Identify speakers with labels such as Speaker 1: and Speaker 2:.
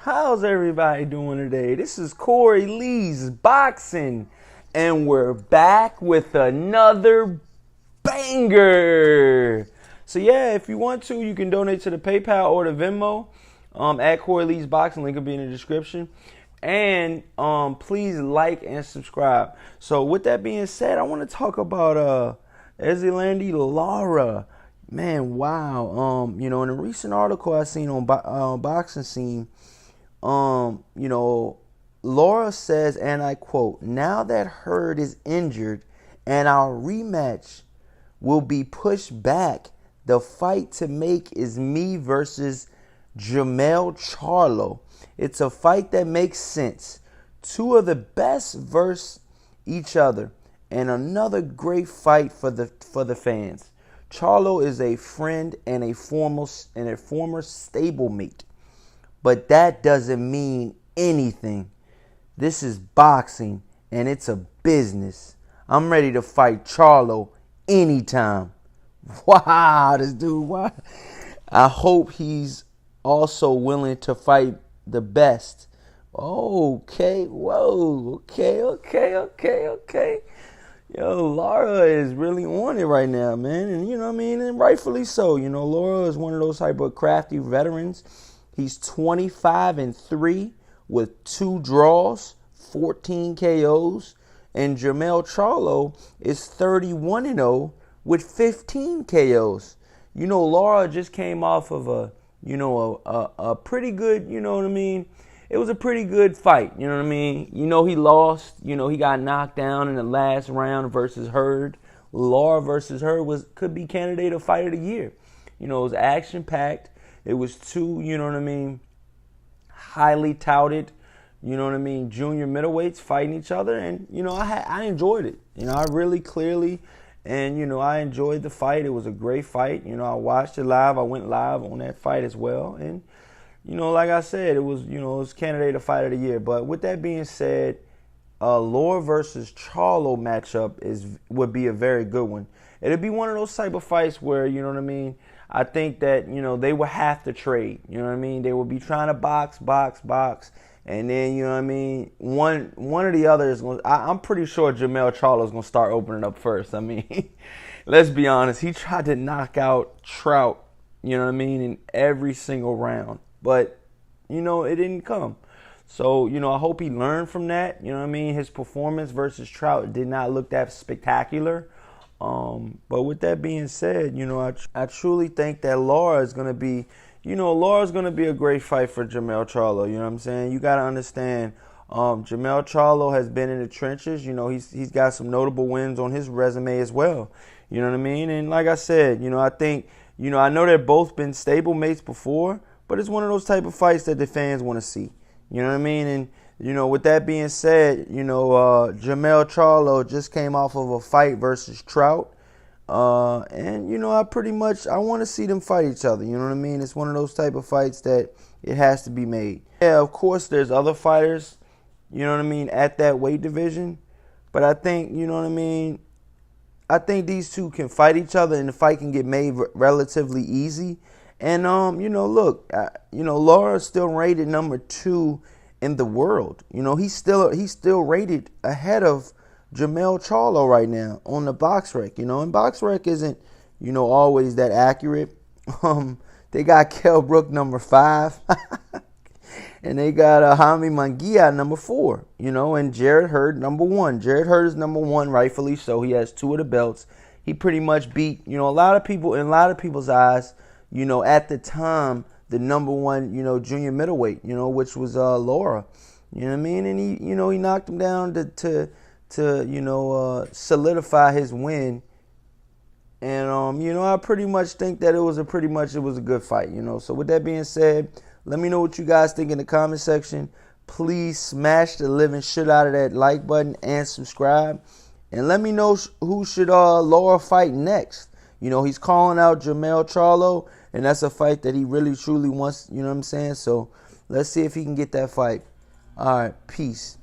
Speaker 1: How's everybody doing today? This is Corey Lee's Boxing, and we're back with another banger. So yeah, if you want to, you can donate to the PayPal or the Venmo at Corey Lee's Boxing. Link will be in the description. And please like and subscribe. So with that being said, I want to talk about Erislandy Lara. Man, wow. In a recent article I seen on Boxing Scene, Lara says, and I quote, "Now that Hurd is injured and our rematch will be pushed back, the fight to make is me versus Jermell Charlo. It's a fight that makes sense. Two of the best versus each other, and another great fight for the fans. Charlo is a friend and a former stablemate, but that doesn't mean anything. This is boxing, and it's a business. I'm ready to fight Charlo anytime." Wow, this dude, wow. I hope he's also willing to fight the best. Okay, whoa, okay. Yo, Lara is really on it right now, man. And you know what I mean? And rightfully so. Lara is one of those type of crafty veterans. He's 25-3 with 2 draws, 14 KOs. And Jermell Charlo is 31-0 with 15 KOs. Lara just came off of a pretty good, you know what I mean? It was a pretty good fight, you know what I mean? He lost, he got knocked down in the last round versus Hurd. Lara versus Hurd could be candidate of fight of the year. It was action-packed. It was two, you know what I mean, highly touted, you know what I mean, junior middleweights fighting each other. And, I enjoyed it. I really clearly, and, I enjoyed the fight. It was a great fight. I watched it live. I went live on that fight as well. And, like I said, it was candidate of fight of the year. But with that being said, Lara versus Charlo matchup would be a very good one. It'd be one of those type of fights where, you know what I mean, I think that, they would have to trade. You know what I mean? They would be trying to box. And then, you know what I mean, one or the other is going to, I'm pretty sure Jermell Charlo is going to start opening up first. I mean, let's be honest. He tried to knock out Trout, you know what I mean, in every single round. But, it didn't come. So, I hope he learned from that. You know what I mean? His performance versus Trout did not look that spectacular. But with that being said, I truly think that Lara is going to be, Lara's going to be a great fight for Jermell Charlo. You know what I'm saying? You got to understand, Jermell Charlo has been in the trenches. He's got some notable wins on his resume as well. You know what I mean? And like I said, I think, I know they've both been stablemates before, but it's one of those type of fights that the fans want to see. You know what I mean? And, with that being said, Jermell Charlo just came off of a fight versus Trout. And, I want to see them fight each other. You know what I mean? It's one of those type of fights that it has to be made. Yeah, of course, there's other fighters, you know what I mean, at that weight division. But I think, you know what I mean, I think these two can fight each other and the fight can get made relatively easy. And, look, Lara is still rated number 2 in the world. He's still rated ahead of Jermell Charlo right now on the BoxRec. And BoxRec isn't, always that accurate. They got Kell Brook number 5. And they got Jaime Munguia number 4. And Jarrett Hurd number 1. Jarrett Hurd is number 1, rightfully so. He has 2 of the belts. He pretty much beat, a lot of people, in a lot of people's eyes, at the time, the number 1, junior middleweight, which was Lara. You know what I mean? And he knocked him down to solidify his win. And, I pretty much think that it was a good fight, So with that being said, let me know what you guys think in the comment section. Please smash the living shit out of that like button and subscribe. And let me know who should Lara fight next. He's calling out Jermell Charlo, and that's a fight that he really, truly wants, you know what I'm saying? So let's see if he can get that fight. All right, peace.